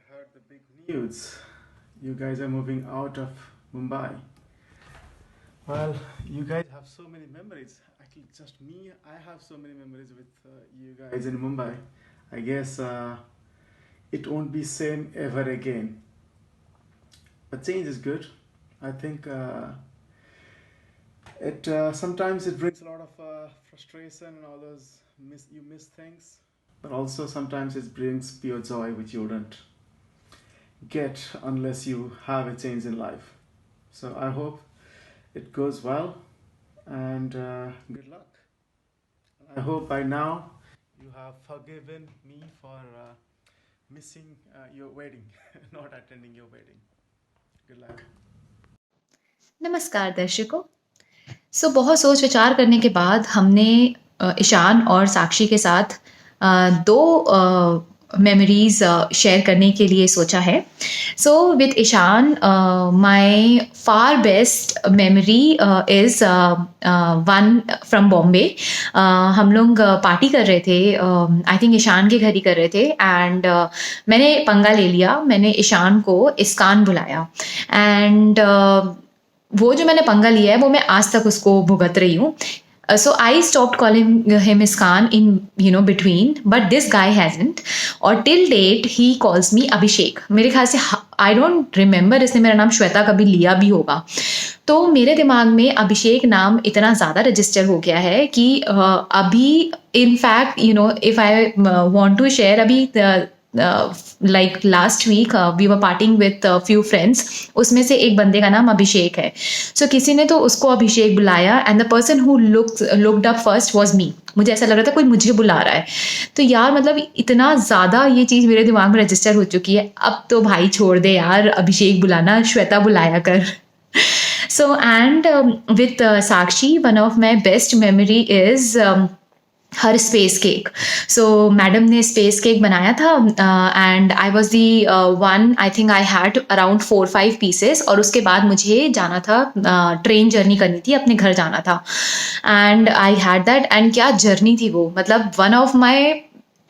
heard the big news. You guys are moving out of Mumbai. Well, you guys have so many memories. Actually, just me, I have so many memories with you guys in Mumbai. I guess it won't be same ever again. But change is good. I think it sometimes it brings a lot of frustration and all those miss things. But also sometimes it brings pure joy which you wouldn't get unless you have a change in life. So I hope it goes well and good luck. I hope by now you have forgiven me for missing your wedding, not attending your wedding. Good luck. नमस्कार दर्शकों। बहुत सोच विचार करने के बाद हमने ईशान और साक्षी के साथ दो मेमोरीज शेयर करने के लिए सोचा है। With Ishan, my far best memory is one from Bombay. हम लोग पार्टी कर रहे थे, आई थिंक ईशान के घर ही कर रहे थे, एंड मैंने पंगा ले लिया। मैंने ईशान को इस्कान बुलाया, एंड वो जो मैंने पंगा लिया है वो मैं आज तक उसको भुगत रही हूँ। So I stopped calling him Iskan in between, but this guy hasn't. और till date he calls me Abhishek. मेरे ख्याल से I don't remember इसने मेरा नाम श्वेता कभी लिया भी होगा। तो मेरे दिमाग में अभिषेक नाम इतना ज़्यादा रजिस्टर हो गया है कि अभी in fact if I want to share, अभी like last week we were partying with a few friends. उसमें से एक बंदे का नाम अभिषेक है। किसी ने तो उसको अभिषेक बुलाया, and the person who looked up first was me. मुझे ऐसा लग रहा था कोई मुझे बुला रहा है। तो यार मतलब इतना ज़्यादा ये चीज़ मेरे दिमाग में रजिस्टर हो चुकी है, अब तो भाई छोड़ दे यार, अभिषेक बुलाना, श्वेता बुलाया कर। And with Sakshi, one of my best memory is her space cake. Madam ने स्पेस केक बनाया था, and I was the one, I think I had around 4-5 pieces. और उसके बाद मुझे जाना था, ट्रेन जर्नी करनी थी, अपने घर जाना था, and I had that. And क्या जर्नी थी वो, मतलब one of my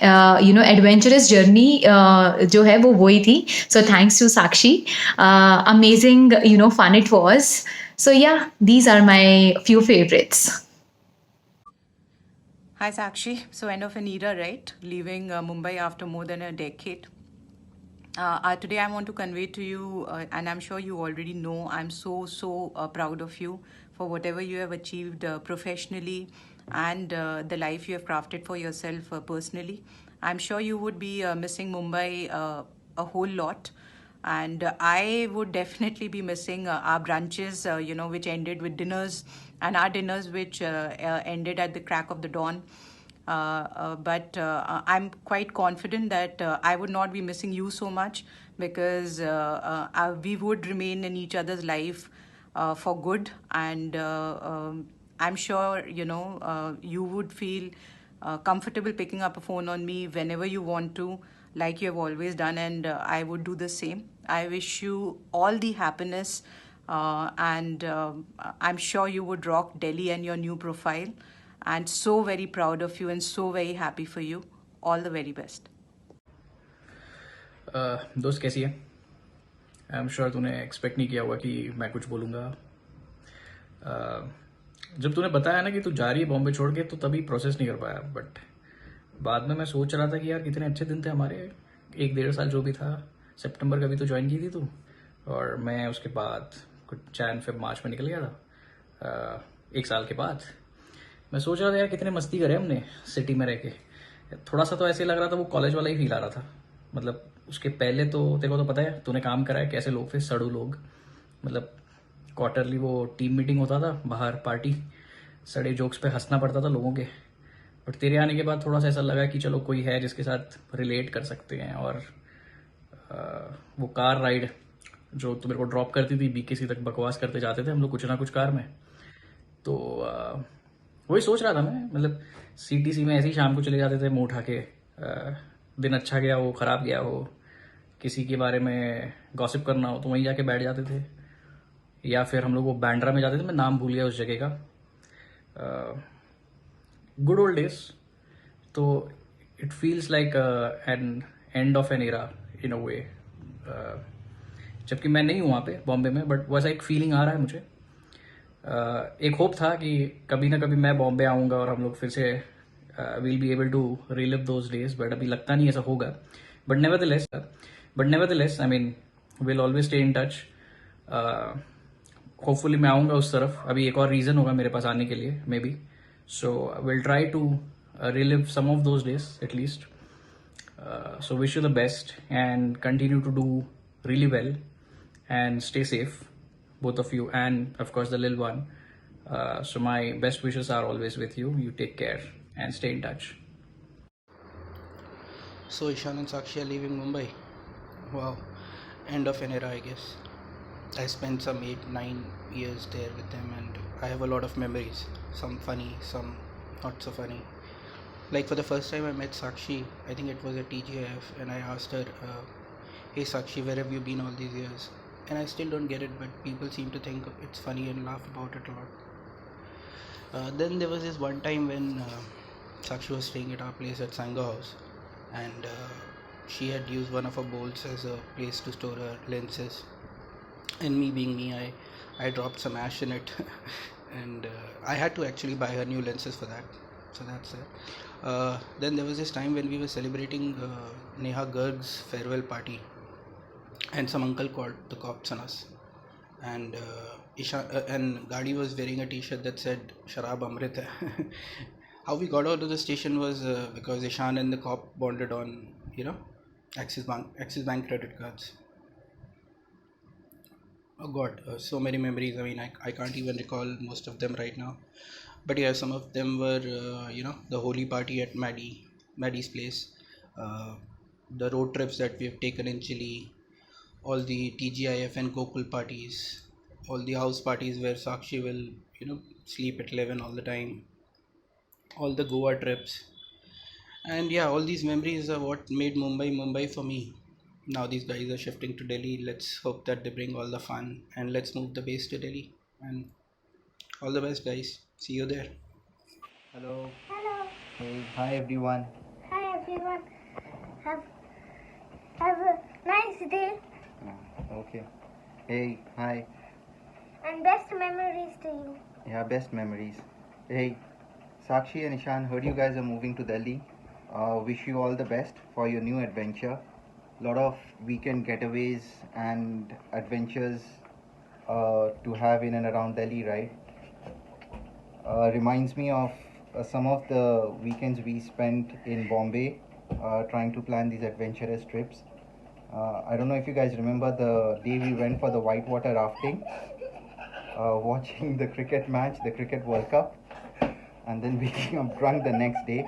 adventurous journey जो है वो वही थी। Thanks to Sakshi, amazing fun it was. These are my few favourites. Hi Sakshi. End of an era, right? Leaving Mumbai after more than a decade. Today I want to convey to you, and I'm sure you already know, I'm so proud of you for whatever you have achieved professionally and the life you have crafted for yourself personally. I'm sure you would be missing Mumbai a whole lot. And I would definitely be missing our brunches, which ended with dinners, and our dinners, which ended at the crack of the dawn. But I'm quite confident that I would not be missing you so much, because we would remain in each other's life for good. And I'm sure, you would feel comfortable picking up a phone on me whenever you want to, like you have always done, and I would do the same. I wish you all the happiness, and I'm sure you would rock Delhi and your new profile. And so very proud of you and so very happy for you. All the very best. दोस्त कैसी है? I am sure तूने expect नहीं किया हुआ कि मैं कुछ बोलूँगा। जब तूने बताया ना कि तू जा रही है बॉम्बे छोड़ के, तो तभी प्रोसेस नहीं कर पाया, बट बाद में मैं सोच रहा था कि यार कितने अच्छे दिन थे हमारे, 1-1.5 साल जो भी था। सितंबर का भी तो ज्वाइन की थी तू, और मैं उसके बाद कुछ जैन फेब मार्च में निकल गया था। 1 साल के बाद मैं सोच रहा था यार कितने मस्ती करे हमने सिटी में रह के। थोड़ा सा तो ऐसे लग रहा था वो कॉलेज वाला ही फील आ रहा था। मतलब उसके पहले तो तेरे को तो पता है, तूने काम करा है, कैसे लोग थे, सड़ू लोग। मतलब क्वार्टरली वो टीम मीटिंग होता था बाहर, पार्टी, सड़े जोक्स पे हंसना पड़ता था लोगों के। बट तेरे आने के बाद थोड़ा सा ऐसा लगा कि चलो कोई है जिसके साथ रिलेट कर सकते हैं। और वो कार राइड जो तू मेरे को ड्रॉप करती थी BKC तक, बकवास करते जाते थे हम लोग कुछ ना कुछ कार में। तो वही सोच रहा था मैं, मतलब CTC में ऐसे ही शाम को चले जाते थे मुंह उठा के। दिन अच्छा गया हो, ख़राब गया हो, किसी के बारे में गॉसिप करना हो तो वहीं जाके बैठ जाते थे, या फिर हम लोग वो बैंड्रा में जाते थे। मैं नाम भूल गया उस जगह का। Good old days. तो it feels like an end of an era in a way, जबकि मैं नहीं हूँ वहाँ पे बॉम्बे में, बट वैसा एक फीलिंग आ रहा है मुझे। एक होप था कि कभी ना कभी मैं बॉम्बे आऊँगा और हम लोग फिर से will be able to relive those days, but अभी लगता नहीं ऐसा होगा। But nevertheless I mean will always stay in touch. Hopefully मैं आऊँगा उस तरफ। अभी एक और रीज़न होगा मेरे पास आने के लिए, maybe. So will try to relive some of those days at least. So wish you the best and continue to do really well and stay safe, both of you, and of course the little one. So my best wishes are always with you. You take care and stay in touch. So Ishan and Sakshi are leaving Mumbai. Wow, end of an era, I guess. I spent some 8-9 years there with them, and I have a lot of memories. Some funny, some not so funny. Like for the first time I met Sakshi, I think it was at TGIF, and I asked her, hey Sakshi, where have you been all these years? And I still don't get it, but people seem to think it's funny and laugh about it a lot. Then there was this one time when Sakshi was staying at our place at Sangha House, and she had used one of her bowls as a place to store her lenses, and me being me, I dropped some ash in it and I had to actually buy her new lenses for that. So that's it. Then there was this time when we were celebrating Neha Garg's farewell party, and some uncle called the cops on us, and and Gadi was wearing a t-shirt that said Sharab Amrit hai. How we got out of the station was because Ishan and the cop bonded on, Axis Bank credit cards. Oh God, so many memories. I mean, I can't even recall most of them right now. But yeah, some of them were, the holy party at Maddie's place, the road trips that we have taken in Chile, all the TGIF and Gokul parties, all the house parties where Sakshi will, sleep at 11 all the time, all the Goa trips. And yeah, all these memories are what made Mumbai for me. Now these guys are shifting to Delhi. Let's hope that they bring all the fun, and let's move the base to Delhi. And all the best, guys. See you there. Hello. Hello. Hey, hi everyone. Hi everyone. Have a nice day Okay. Hey, hi. and best memories to you. Yeah, best memories. Hey, Sakshi and Ishan, heard you guys are moving to Delhi. Wish you all the best for your new adventure. Lot of weekend getaways and adventures to have in and around Delhi, right? Reminds me of some of the weekends we spent in Bombay trying to plan these adventurous trips. I don't know if you guys remember the day we went for the whitewater rafting, watching the cricket match, the Cricket World Cup, and then waking up drunk the next day.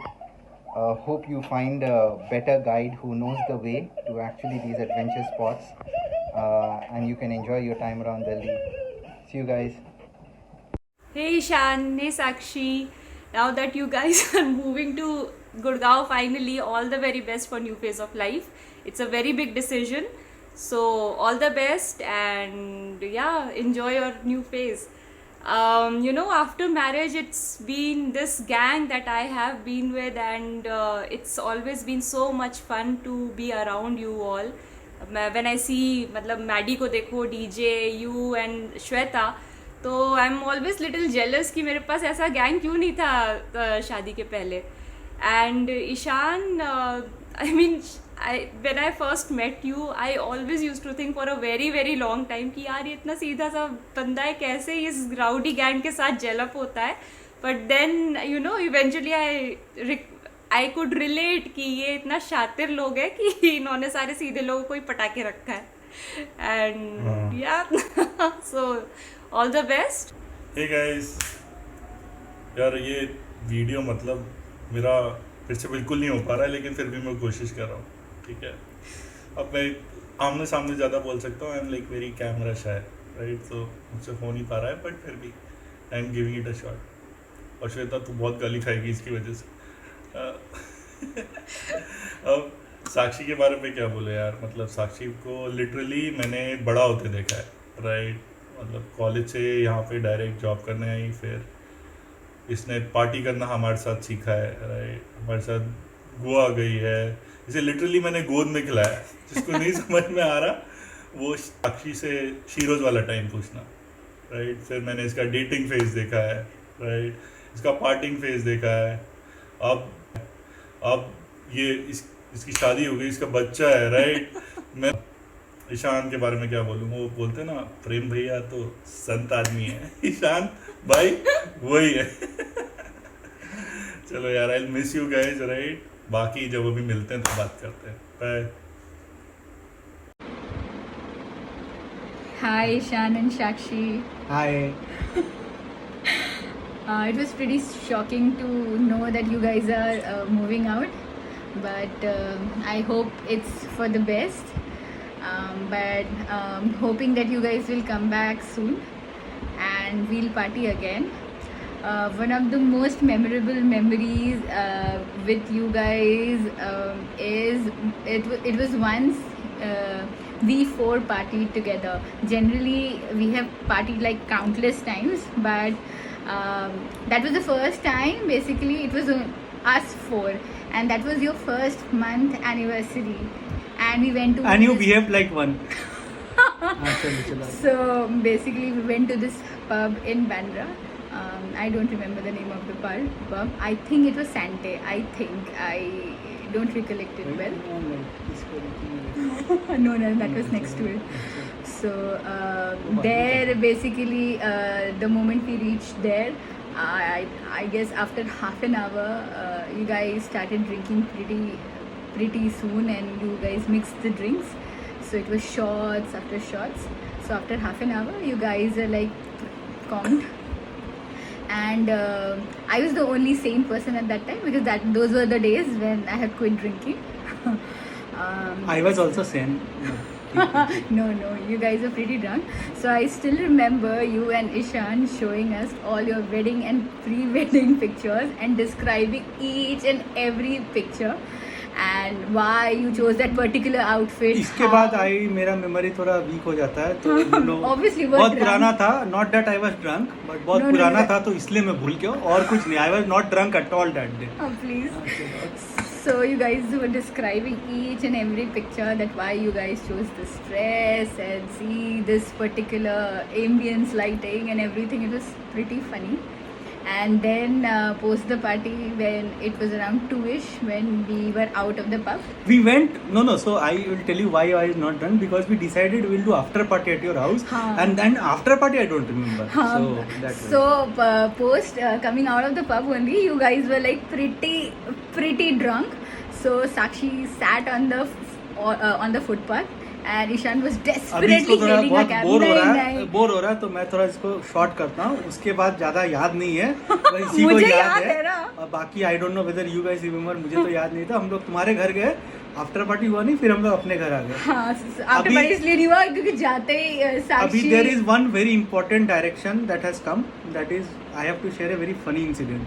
Hope you find a better guide who knows the way to actually these adventure spots, and you can enjoy your time around Delhi. See you guys. Hey Ishan, hey Sakshi. Now that you guys are moving to Gurgaon finally, all the very best for new phase of life. It's a very big decision. So all the best, and yeah, enjoy your new phase. After marriage, it's been this gang that I have been with, and it's always been so much fun to be around you all. When I see, Maddie को देखो, DJ, you and Shweta, तो I am always little jealous कि मेरे पास ऐसा gang क्यों नहीं था शादी के पहले. And Ishan, I mean, when I first met you, I always use to think for a very very long time कि यार ये इतना सीधा सा बंदा है, कैसे इस राउडी गैंग के साथ जेलअप होता है. But then eventually I could relate कि ये इतना शातिर लोग है कि इन्होंने सारे सीधे लोगों को ही पटा के रखा है. And yeah so all the best. Hey guys, यार ये वीडियो मेरा फिर से बिल्कुल नहीं हो पा रहा है, लेकिन फिर भी मैं कोशिश कर रहा हूँ. ठीक है, अब मैं आमने सामने ज़्यादा बोल सकता हूँ. I am like very camera shy, right? तो मुझसे हो नहीं पा रहा है, बट फिर भी I am giving it a shot. और श्वेता तू बहुत गाली खाएगी इसकी वजह से. अब साक्षी के बारे में क्या बोले यार. साक्षी को लिटरली मैंने बड़ा होते देखा है, राइट? कॉलेज से यहाँ पे डायरेक्ट जॉब करने आई, फिर इसने पार्टी करना हमारे साथ सीखा है, राइट? हमारे साथ गोवा गई है, इसे लिटरली मैंने गोद में खिलाया। जिसको नहीं समझ में आ रहा वो साक्षी से शीरोज वाला टाइम पूछना, राइट। फिर मैंने इसका डेटिंग फेज देखा है, राइट, इसका पार्टिंग फेज देखा है, अब ये इसकी शादी हो गई, इसका बच्चा है, राइट। मैं ईशान के बारे में क्या बोलूँ, वो बोलते ना प्रेम भैया तो संत आदमी है, ईशान भाई वही है। चलो यार, I miss you guys, right. बाकी जब अभी मिलते हैं तो बात करते हैं। Bye. Hi, Ishan and Sakshi. Hi. It was pretty shocking to know that you guys are moving out, but I hope it's for the best. But hoping that you guys will come back soon and we'll party again. One of the most memorable memories with you guys is it was once we four partied together. Generally we have partied like countless times, but that was the first time. Basically it was us four, and that was your first month anniversary, and we went to And you this- behaved like one. so basically we went to this pub in Bandra. I don't remember the name of the pub. I think it was Sante. I don't recollect it well. No, that was next to it. So there basically the moment we reached there, I guess after half an hour you guys started drinking pretty soon, and you guys mixed the drinks. So it was shots after shots. So after half an hour you guys are like calmed, and I was the only sane person at that time, because those were the days when I had quit drinking. I was also sane. No, you guys are pretty drunk. So I still remember you and Ishan showing us all your wedding and pre-wedding pictures and describing each and every picture and why you chose that particular outfit. इसके बाद मेरा memory थोड़ा week हो जाता है, तो Obviously, you were बहुत drunk. पुराना था. Not that I was drunk, but बहुत No, पुराना no. था, तो इसलिए मैं भूल गया, और कुछ नहीं. I was not drunk at all that day. Oh, please. So you guys were describing each and every picture, that why you guys chose this dress and see this particular ambience lighting and everything. It was pretty funny. And then post the party, when it was around 2ish, when we were out of the pub. We went, no, so I will tell you why I was not drunk, because we decided we'll do after party at your house, and then after party I don't remember. So that way. So post coming out of the pub only, you guys were like pretty drunk. So Sakshi sat on the footpath, and Ishan was अभी desperately इसको थोड़ा hailing a बहुत cab. Bore हो रहा है, तो मैं थोड़ा इसको शॉर्ट करता हूँ. उसके बाद ज़्यादा याद नहीं है, बस इसी को मुझे याद याद है. है ना. और बाकी I don't know whether you guys remember. मुझे तो याद नहीं था. हम लोग तुम्हारे घर गए, आफ्टर पार्टी हुआ नहीं, फिर हम लोग अपने घर आ गए. हाँ, आफ्टर अभी- पार्टी इसलिए नहीं हुआ क्योंकि जाते ही अभी Sakshi. There is one very important direction that has come, that is I have to share a very funny incident.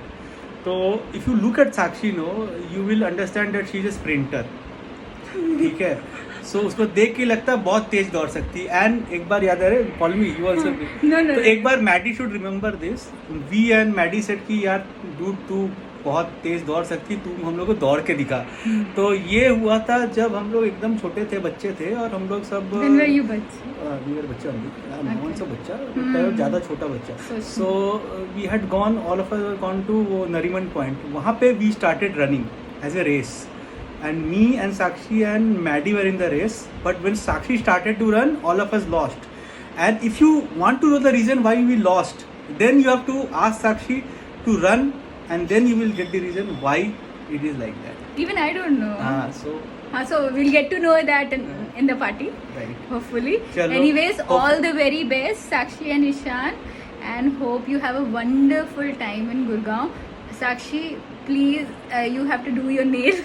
तो if you look at Sakshi no, you will understand that she is a sprinter. ठीक है, सो उसको देख के लगता है बहुत तेज दौड़ सकती है. एंड एक बार याद आ रहा है, call me you also. No. तो एक बार Maddy should remember this. We and Maddy said कि यार डूड तू बहुत तेज दौड़ सकती, तू हम लोग को दौड़ के दिखा. तो ये हुआ था जब हम लोग एकदम छोटे थे, बच्चे थे, और हम लोग सब When were you बच्चे? बच्चा कौन सा बच्चा, ज़्यादा छोटा बच्चा. So we had gone, all of us gone to वो नरीमन पॉइंट. वहाँ पे we started running as a race, and me and Sakshi and Maddie were in the race, but when Sakshi started to run, all of us lost. And if you want to know the reason why we lost, then you have to ask Sakshi to run, and then you will get the reason why it is like that. Even I don't know. So So we'll get to know that in the party, right. hopefully. Chalo. Anyways, Hope- all the very best, Sakshi and Ishan, and hope you have a wonderful time in Gurgaon. Sakshi, please, you have to do your nails.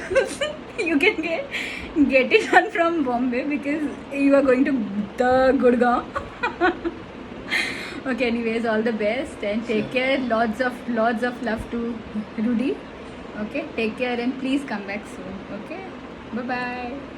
You can get it done from Bombay, because you are going to the Gurgaon. Okay, anyways, all the best and take care. Lots of love to Rudy. Okay, take care and please come back soon. Okay, bye bye.